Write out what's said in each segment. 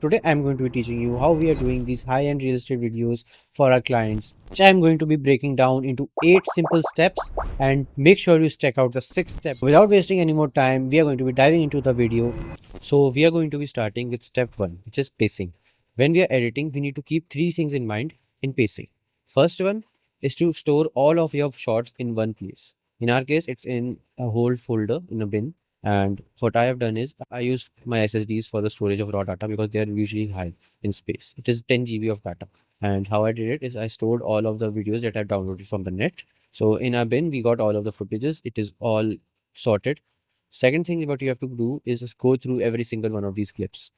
Today I'm going to be teaching you how we are doing these high-end real estate videos for our clients, which I'm going to be breaking down into 8 simple steps, and make sure you check out the 6th step. Without wasting any more time, we are going to be diving into the video. So we are going to be starting with step 1, which is pacing. When we are editing, we need to keep 3 things in mind in pacing. First one is to store all of your shots in one place. In our case, it's in a whole folder in a bin. And what I have done is I use my SSDs for the storage of raw data because they are usually high in space. It is 10 GB of data. And how I did it is I stored all of the videos that I downloaded from the net. So in our bin, we got all of the footages. It is all sorted. Second thing, what you have to do is just go through every single one of these clips.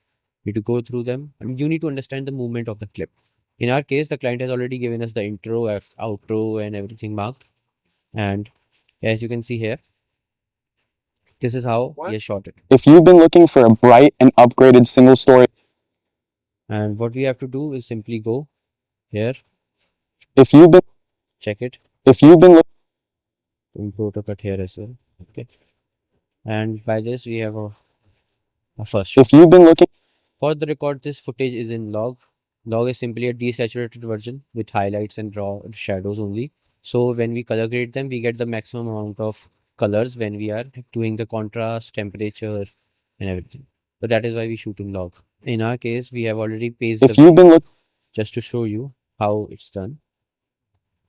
You need to go through them and you need to understand the movement of the clip. In our case, the client has already given us the intro, outro, and everything marked. And as you can see here, this is how he has shot it. If you've been looking for a bright and upgraded single story, And what we have to do is simply go here, if you've been check it, if you've been go to cut here as well. Okay. And by this we have a first shot. if you've been looking For the record, this footage is in log. Log is simply a desaturated version with highlights and raw shadows only. So when we color grade them, we get the maximum amount of colors when we are doing the contrast, temperature, and everything. So that is why we shoot in log. In our case, we have already paced if the you've been video looking just to show you how it's done.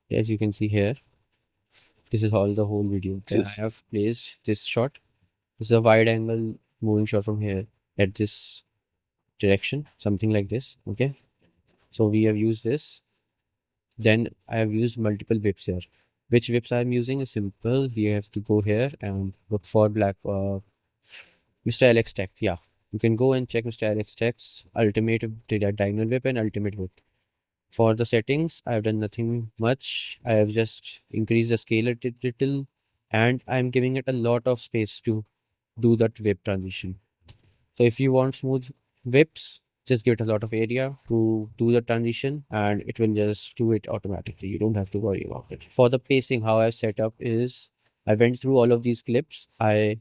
As you can see here, this is all the whole video. Then I have placed this shot. This is a wide angle moving shot from here at this direction, something like this. Okay. So we have used this. Then I have used multiple whips here. Which whips I am using is simple. We have to go here and look for black Mr. Alex Tech. Yeah. You can go and check Mr. Alex Tech's ultimate diagonal whip and ultimate whip. For the settings, I have done nothing much. I have just increased the scale a little and I'm giving it a lot of space to do that whip transition. So if you want smooth whips, just give it a lot of area to do the transition and it will just do it automatically. You don't have to worry about it. For the pacing, how I've set up is I went through all of these clips. I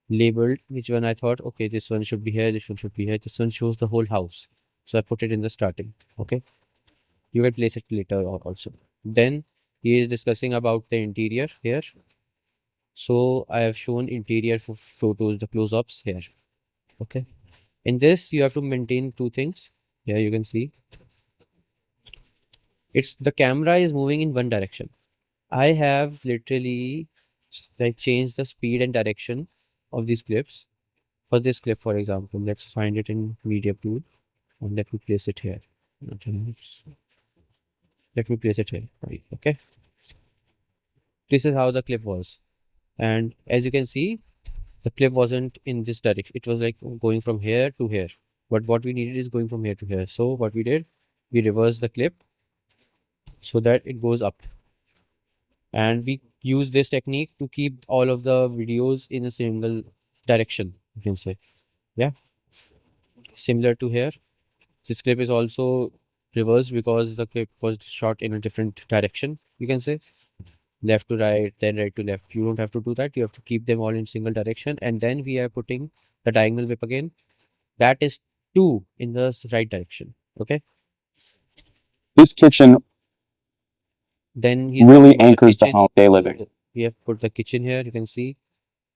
labeled which one I thought, okay, this one should be here, this one should be here. This one shows the whole house. So I put it in the starting. Okay. You will place it later also. Then he is discussing about the interior here. So I have shown interior photos, the close-ups here. Okay. In this, you have to maintain two things. Here you can see. It's the camera is moving in one direction. I have literally like changed the speed and direction of these clips. For this clip, for example, let's find it in media pool and let me place it here. Let me place it here. Okay. This is how the clip was. And as you can see, the clip wasn't in this direction. It was like going from here to here. But what we needed is going from here to here. So what we did, we reversed the clip so that it goes up. And we use this technique to keep all of the videos in a single direction, you can say. Yeah. Similar to here. This clip is also reversed because the clip was shot in a different direction, you can say. Left to right, then right to left. You don't have to do that. You have to keep them all in single direction. And then we are putting the diagonal whip again. That is 2 in the right direction. Okay. this kitchen Then he's really talking about the anchors the kitchen. home they live in. We have put the kitchen here, you can see.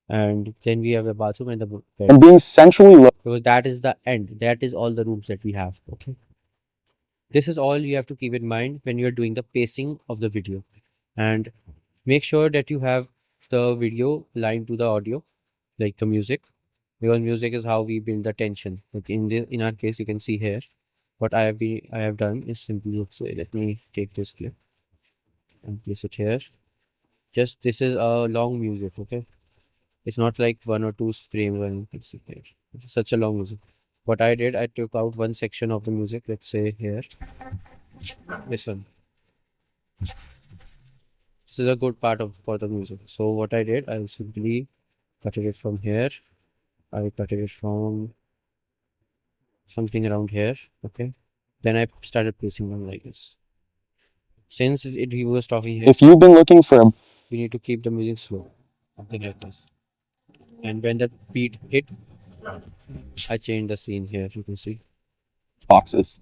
And then we have the bathroom and the bed. And being centrally Because that is the end. That is all the rooms that we have. Okay. This is all you have to keep in mind when you're doing the pacing of the video. And make sure that you have the video aligned to the audio, like the music, because music is how we build the tension. Like in our case, you can see here what I have done is simply, let's say, let me take this clip and place it here. Just this is a long music, okay? It's not like 1 or 2 frames or anything. It's such a long music. What I did, I took out one section of the music, let's say here. This one. This is a good part of for the music. So what I did, I simply cut it from here. I cut it from something around here. Okay. Then I started placing them like this. Since he was talking here, if you've been looking for a we need to keep the music slow. Something like this. And when the beat hit, I changed the scene here. You can see. boxes.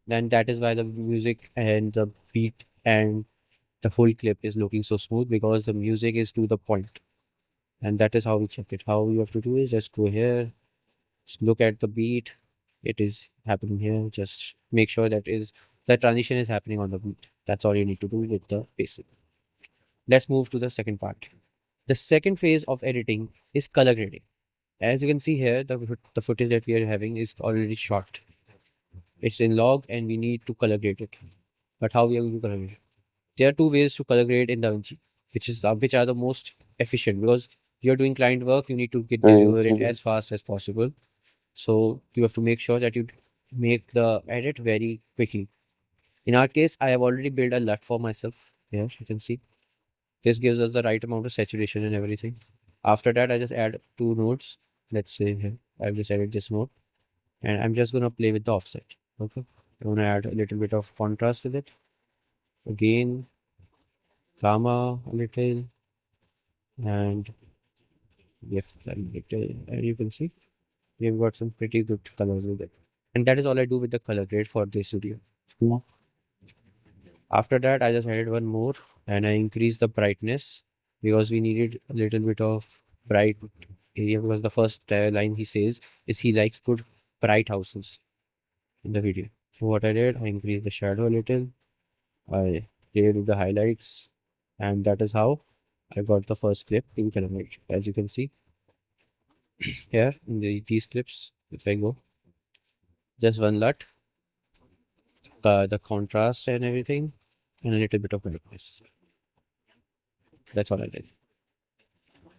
Then that is why the music and the beat and the whole clip is looking so smooth, because the music is to the point. And that is how we check it. How you have to do is just go here, just look at the beat. It is happening here. Just make sure the transition is happening on the beat. That's all you need to do with the basic. Let's move to the second part. The second phase of editing is color grading. As you can see here, the footage that we are having is already shot. It's in log and we need to color grade it. But how we are going to color grade it? There are two ways to color grade in DaVinci, which are the most efficient, because you're doing client work, you need to deliver it as fast as possible. So you have to make sure that you make the edit very quickly. In our case, I have already built a LUT for myself. Here you can see this gives us the right amount of saturation and everything. After that, I just add two nodes. Let's say here I've just added this node, and I'm just gonna play with the offset. Okay, I'm gonna add a little bit of contrast with it. Again, gamma a little, and yes, a little, and you can see we've got some pretty good colors with it. And that is all I do with the color grade for this video. After that, I just added one more and I increased the brightness, because we needed a little bit of bright area, because the first line he says is he likes good bright houses in the video. So what I did, I increased the shadow a little, I played with the highlights, and that is how I got the first clip in color grade. As you can see here in these clips, if I go, just one LUT, the contrast and everything, and a little bit of brightness. That's all I did.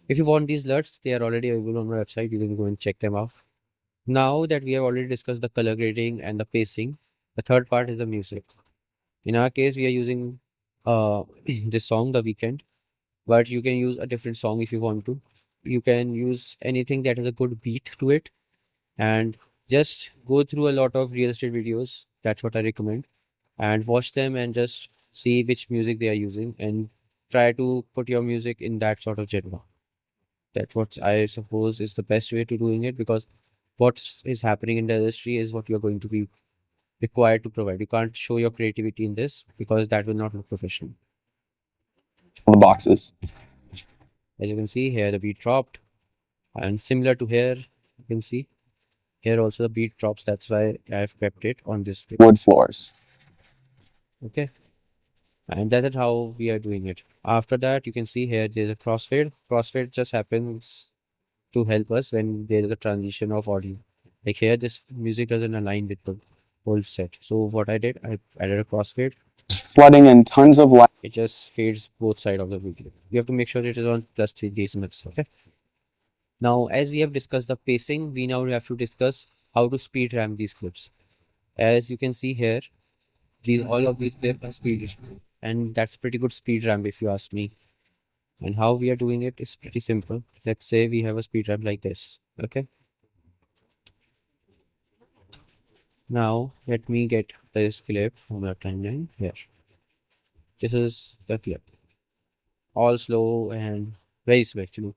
If you want these LUTs, they are already available on my website. You can go and check them out. Now that we have already discussed the color grading and the pacing, the third part is the music. In our case, we are using this song, The Weekend, but you can use a different song if you want to. You can use anything that has a good beat to it, and just go through a lot of real estate videos. That's what I recommend, and watch them and just see which music they are using and try to put your music in that sort of genre. That's what I suppose is the best way to doing it, because what is happening in the industry is what you're going to be required to provide. You can't show your creativity in this, because that will not look professional. The boxes. As you can see here, the beat dropped, and similar to here, you can see here also the beat drops. That's why I've kept it on this way. Wood floors. Okay, and that is how we are doing it. After that, you can see here there's a crossfade. Crossfade just happens to help us when there is a transition of audio. Like here, this music doesn't align with the whole set. So what I did, I added a crossfade. Flooding and tons of light. It just fades both sides of the video. You have to make sure it is on +3 decimals. Okay. Now, as we have discussed the pacing, we now have to discuss how to speed ramp these clips. As you can see here, all of these clips are speed, and that's pretty good speed ramp if you ask me. And how we are doing it is pretty simple. Let's say we have a speed ramp like this. Okay. Now let me get this clip from the timeline here. This is the clip. All slow and very slow actually.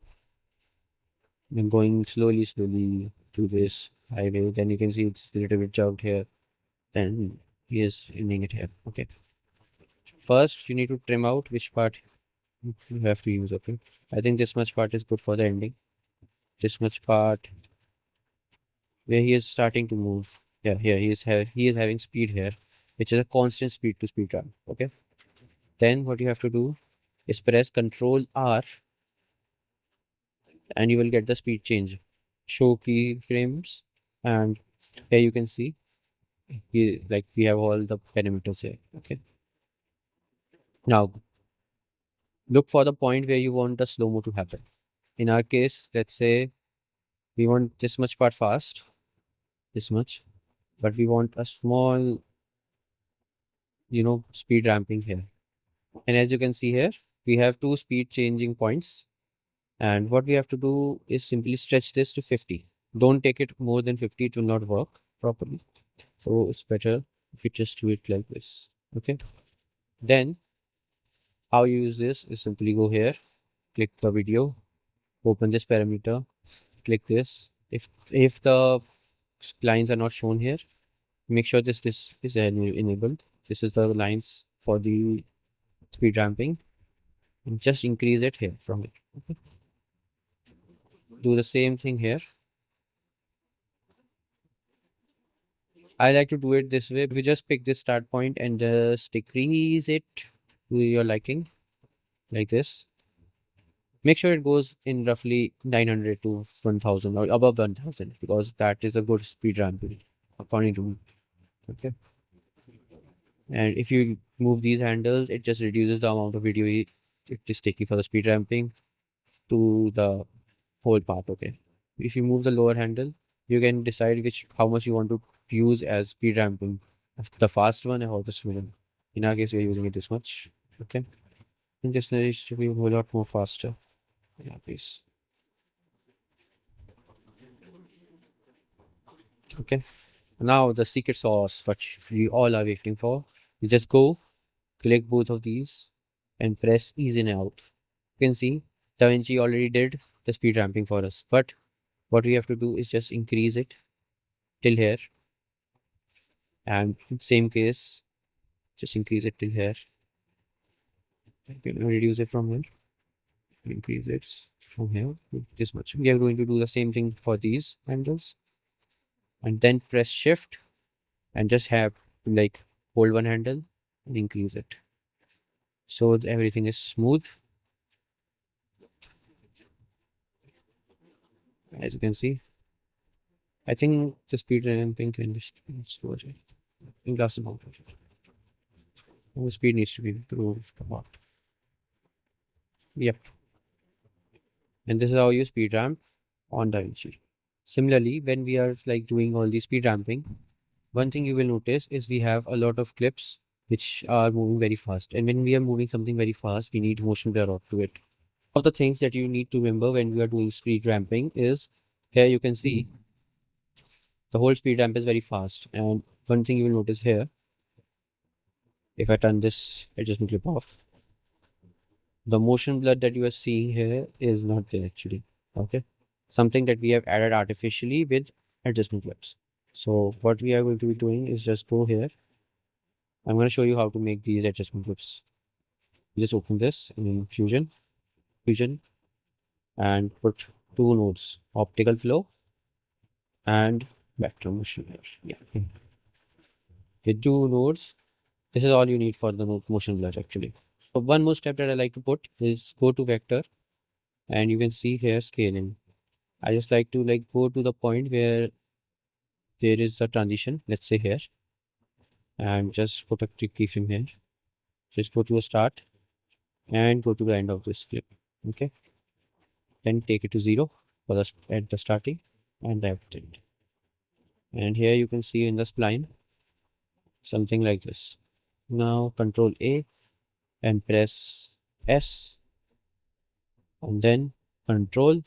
I'm going slowly to this highway. Then you can see it's a little bit jumped here. Then he is ending it here. Okay. First you need to trim out which part you have to use. Okay. I think this much part is good for the ending. This much part where he is starting to move. Yeah, here he is having speed here, which is a constant speed to speed ramp. Okay. Then what you have to do is press Control R, and you will get the speed change. Show keyframes, and here you can see we have all the parameters here. Okay. Now look for the point where you want the slow mo to happen. In our case, let's say we want this much part fast, this much, but we want a small, speed ramping here. And as you can see here, we have two speed changing points. And what we have to do is simply stretch this to 50. Don't take it more than 50, it will not work properly. So it's better if you just do it like this. Okay. Then how you use this is simply go here, click the video, open this parameter, click this. If the lines are not shown here, make sure this is enabled. This is the lines for the speed ramping, and just increase it here from it. Okay. Do the same thing here. I like to do it this way. If you just pick this start point and just decrease it to your liking, like this. Make sure it goes in roughly 900 to 1000 or above 1000, because that is a good speed ramping according to me. Okay. And if you move these handles, it just reduces the amount of video it is taking for the speed ramping to the whole path. Okay. If you move the lower handle, you can decide how much you want to use as speed ramping, the fast one or the slow one. In our case, we are using it this much. Okay. And this needs to be a whole lot more faster. Yeah, please. Okay. Now the secret sauce, which we all are waiting for. You just go, click both of these, and press ease in out. You can see DaVinci already did the speed ramping for us, but what we have to do is just increase it till here, and in same case, just increase it till here. Reduce it from here, increase it from here this much. We are going to do the same thing for these handles, and then press shift and just have like hold one handle and increase it so everything is smooth. As you can see, I think the speed ramping can be slower. I think that's about it. The speed needs to be improved a lot. Yep. And this is how you speed ramp on DaVinci. Similarly, when we are like doing all the speed ramping, one thing you will notice is we have a lot of clips which are moving very fast. And when we are moving something very fast, we need motion blur to it. One of the things that you need to remember when we are doing speed ramping is here you can see the whole speed ramp is very fast. And one thing you will notice here, if I turn this adjustment clip off, the motion blur that you are seeing here is not there actually. Okay. Something that we have added artificially with adjustment clips. So what we are going to be doing is just go here. I'm going to show you how to make these adjustment clips. Just open this in Fusion, and put two nodes, optical flow and vector motion blur. Yeah. With two nodes, this is all you need for the motion blur actually. So one more step that I like to put is go to vector, and you can see here scaling. I just like to go to the point where there is a transition, let's say here, and just put a keyframe here. Just go to the start and go to the end of this clip. Okay. Then take it to 0 for the at the starting and the end. And here you can see in the spline something like this. Now Control A and press S, and then Control,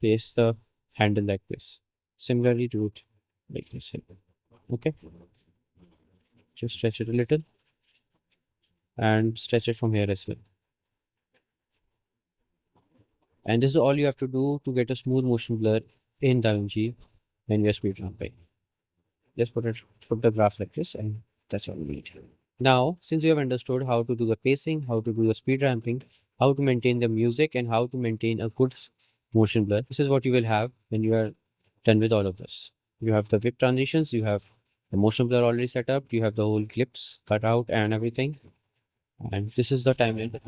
place the handle like this. Similarly, do it like this here. Okay. Just stretch it a little and stretch it from here as well. And this is all you have to do to get a smooth motion blur in DaVinci when you're speed ramping. Just put the graph like this, and that's all you need. Now, since you have understood how to do the pacing, how to do the speed ramping, how to maintain the music, and how to maintain a good motion blur, this is what you will have when you are done with all of this. You have the whip transitions, you have the motion blur already set up, you have the whole clips cut out and everything. And this is the timeline.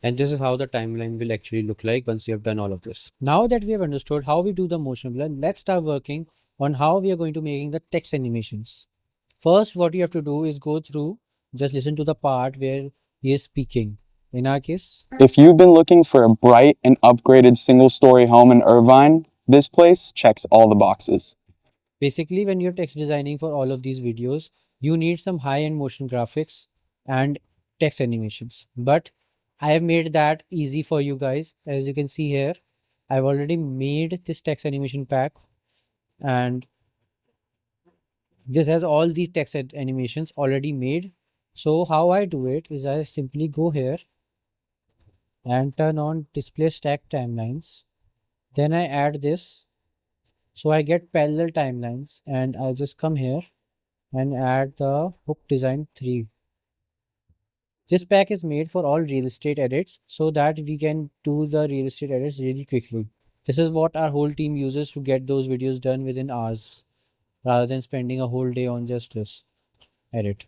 And this is how the timeline will actually look like once you have done all of this. Now that we have understood how we do the motion blur, let's start working on how we are going to making the text animations. First, what you have to do is go through, just listen to the part where he is speaking. In our case, If you've been looking for a bright and upgraded single-story home in Irvine, this place checks all the boxes. Basically, when you're text designing for all of these videos, you need some high-end motion graphics and text animations. But I have made that easy for you guys. As you can see here, I've already made this text animation pack, and this has all these text animations already made. So how I do it is I simply go here and turn on display stack timelines. Then I add this. So I get parallel timelines, and I'll just come here and add the hook design 3. This pack is made for all real estate edits so that we can do the real estate edits really quickly. This is what our whole team uses to get those videos done within hours rather than spending a whole day on just this edit.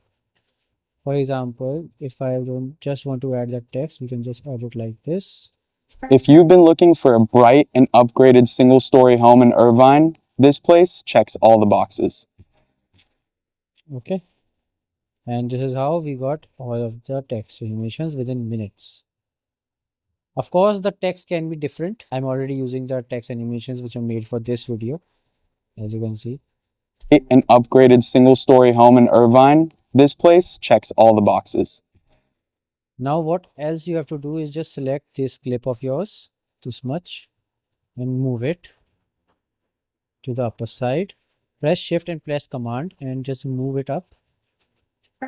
For example, if I don't just want to add that text, we can just add it like this. If you've been looking for a bright and upgraded single-story home in Irvine, this place checks all the boxes. Okay. And this is how we got all of the text animations within minutes. Of course, the text can be different. I'm already using the text animations which are made for this video, as you can see. An upgraded single-story home in Irvine, this place checks all the boxes. Now what else you have to do is just select this clip of yours, this much, and move it to the upper side. Press shift and press command and just move it up.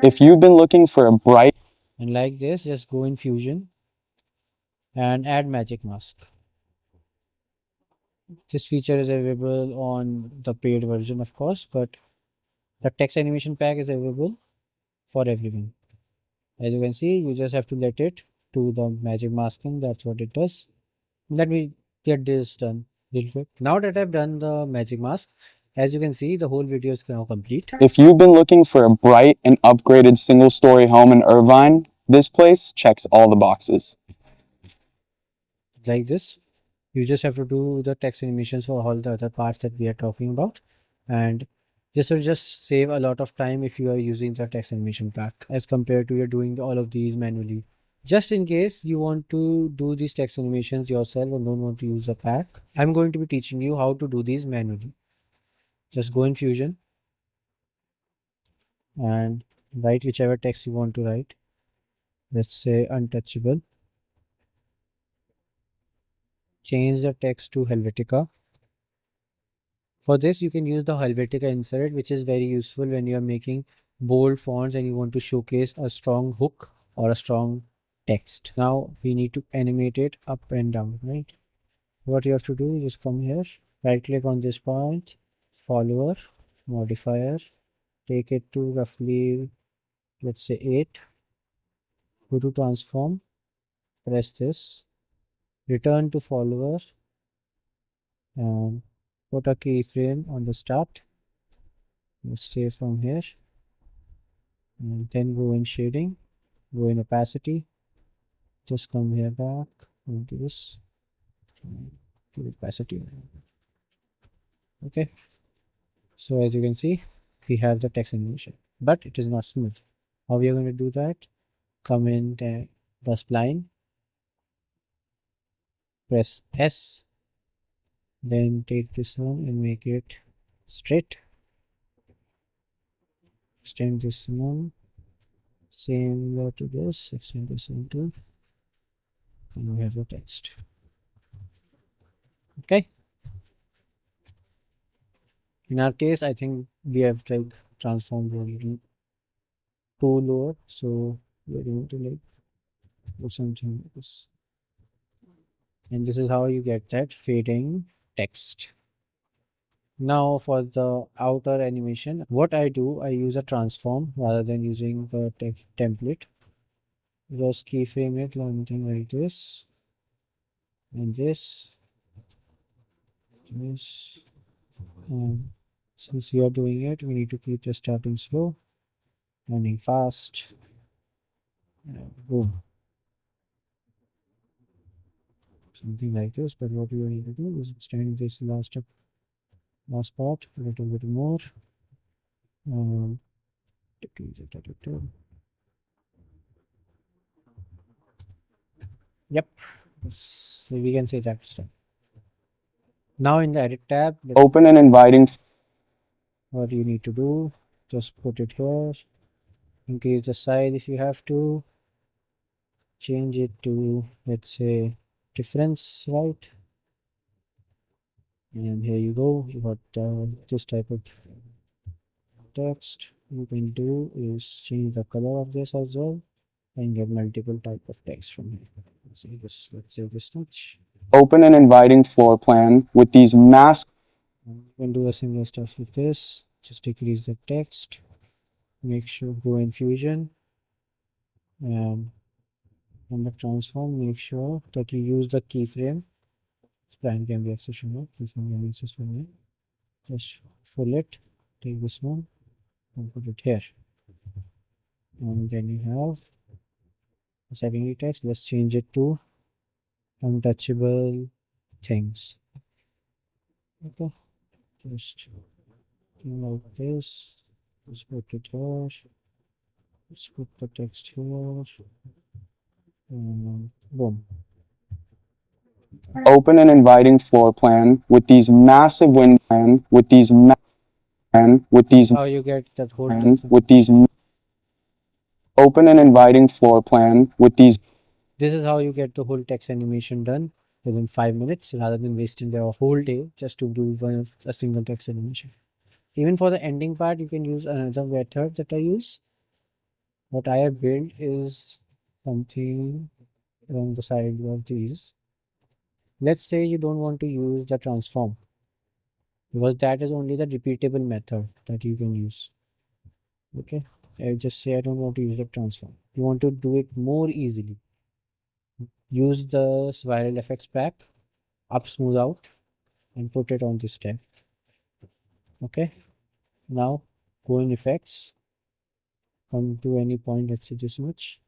If you've been looking for a bright And like this, just go in Fusion and add magic mask. This feature is available on the paid version, of course, but the text animation pack is available for everyone. As you can see, you just have to let it do the magic masking. That's what it does. Let me get this done real quick. Now that I've done the magic mask, as you can see, the whole video is now complete. If you've been looking for a bright and upgraded single-story home in Irvine, this place checks all the boxes. Like this, you just have to do the text animations for all the other parts that we are talking about, and this will just save a lot of time if you are using the text animation pack as compared to you're doing all of these manually. Just in case you want to do these text animations yourself and don't want to use the pack, I'm going to be teaching you how to do these manually. Just go in Fusion and write whichever text you want to write. Let's say untouchable. Change the text to Helvetica. For this, you can use the Helvetica insert, which is very useful when you are making bold fonts and you want to showcase a strong hook or a strong text. Now we need to animate it up and down, right? What you have to do is just come here, right click on this point, follower, modifier, take it to roughly, let's say 8, go to transform, press this, return to follower, and put a keyframe on the start. Let's say from here, and then go in shading, go in opacity, just come here back, and do this, to opacity. Okay, so as you can see, we have the text animation, but it is not smooth. How we are going to do that? Come in the spline, press S, then take this one and make it straight. Extend this one, similar to this, extend this into, and we have the text. Okay. In our case, I think we have like transformed a little too lower, so we're going to like do something like this. And this is how you get that fading text. Now for the outer animation, what I do, I use a transform rather than using the template. Just keyframe it, something like this, and this. And since we are doing it, we need to keep the starting slow, ending fast. And boom. Something like this, but what we need to do is extend this last part a little bit more. Yep, so we can say that's done. Now in the edit tab, Open an inviting. what you need to do, just put it here, increase the size if you have to, change it to, let's say, difference, right? And here you go, you got this type of text. What you can do is change the color of this as well. and get multiple type of text from here. Let's say this much. Open an inviting floor plan with these massive. You can do a similar stuff with this. Just decrease the text. Make sure go in Fusion, and on the transform, make sure that you use the keyframe. Spline can be accessed from here. Keyframe can be accessed from here. Just fill it. Take this one and put it here. And then you have a secondary text. Let's change it to untouchable things. Okay, just like this. Let's put it here. Let's put the text here. And boom. Open an inviting floor plan with these massive windows. How you get that whole plan text. with these. Open an inviting floor plan with these. This is how you get the whole text animation done within 5 minutes, rather than wasting their whole day just to do a single text animation. Even for the ending part, you can use another method that I use. What I have built is something along the side of these. Let's say you don't want to use the transform, because that is only the repeatable method that you can use. Okay, I just say I don't want to use the transform. You want to do it more easily. Use the spiral effects pack, up smooth out, and put it on this tab. Okay, now go in effects, come to any point, let's say this much.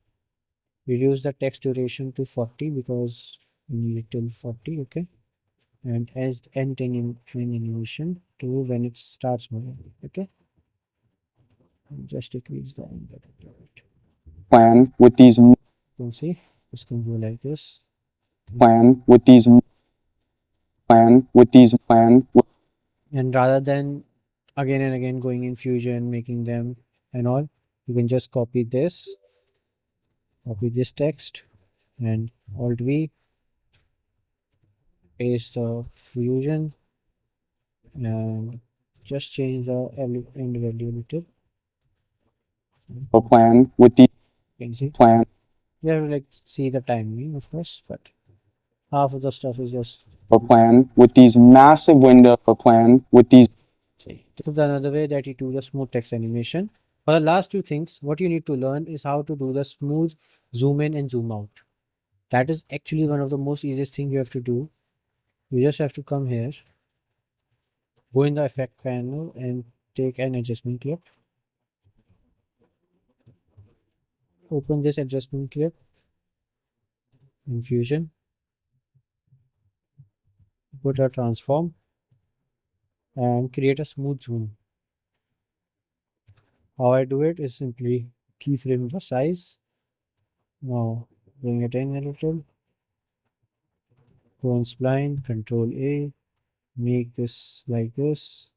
Reduce the text duration to 40 because we need it till 40. Okay, and as end animation to when it starts moving. Okay, and just decrease the end of it. Plan with these. You can see this can go like this. Plan with these. Plan with these. Plan. And rather than again and again going in Fusion, making them and all, you can just copy this text, and Alt V, paste the Fusion, and just change the end value a little. Plan with the. You can see Plan. you have to like see the timing, of course, but half of the stuff is just Plan with these massive window. Plan with these. see. This is another way that you do the smooth text animation. For the last two things, what you need to learn is how to do the smooth zoom in and zoom out. That is actually one of the most easiest thing you have to do. You just have to come here, go in the effect panel and take an adjustment clip. Open this adjustment clip in Fusion. Put a transform and create a smooth zoom. How I do it is simply keyframe the size. Now bring it in a little. Go on spline, Control A, make this like this,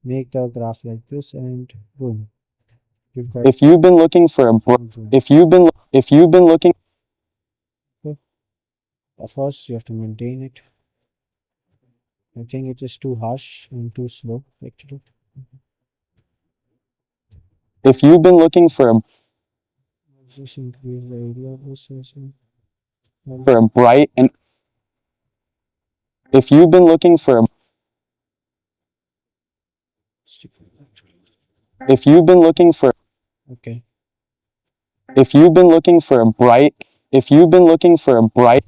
make the graph like this, and boom. You've got If you've been looking for a. zoom. If you've been looking. Of course, you have to maintain it. I think it is too harsh and too slow, actually. If you've been looking for a. Just increase the area of this. For a bright and. If you've been looking for a. If you've been looking for. Okay. If you've been looking for a bright. If you've been looking for a bright.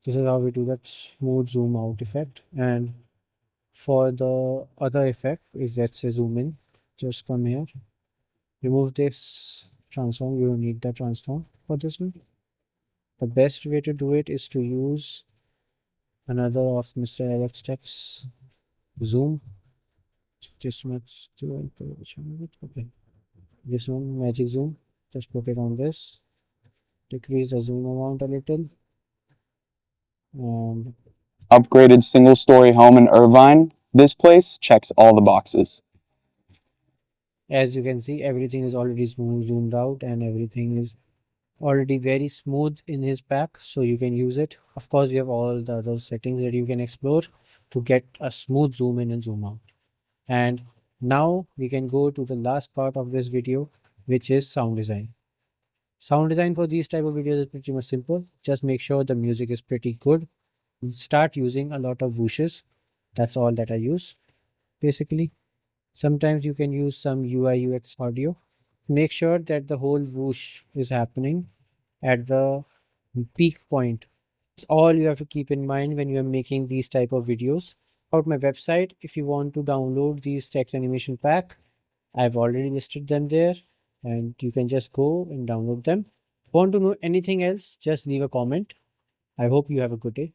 This is how we do that smooth zoom out effect. And for the other effect is, let's say, zoom in. Just come here. Remove this transform. You don't need the transform for this one. The best way to do it is to use another of Mr. Alex Tech's zoom. This much to which one? Okay. This one, magic zoom. Just put it on this. Decrease the zoom amount a little. And Upgraded single-story home in Irvine. This place checks all the boxes. as you can see, everything is already zoomed out, and everything is already very smooth in his pack, so you can use it. Of course, you have all the other settings that you can explore to get a smooth zoom in and zoom out. And now we can go to the last part of this video, which is sound design. Sound design for these type of videos is pretty much simple. Just make sure the music is pretty good. Start using a lot of whooshes. That's all that I use basically. Sometimes you can use some UI UX audio. Make sure that the whole whoosh is happening at the peak point. It's all you have to keep in mind when you are making these type of videos. About my website, if you want to download these text animation pack, I've already listed them there and you can just go and download them. Want to know anything else, just leave a comment. I hope you have a good day.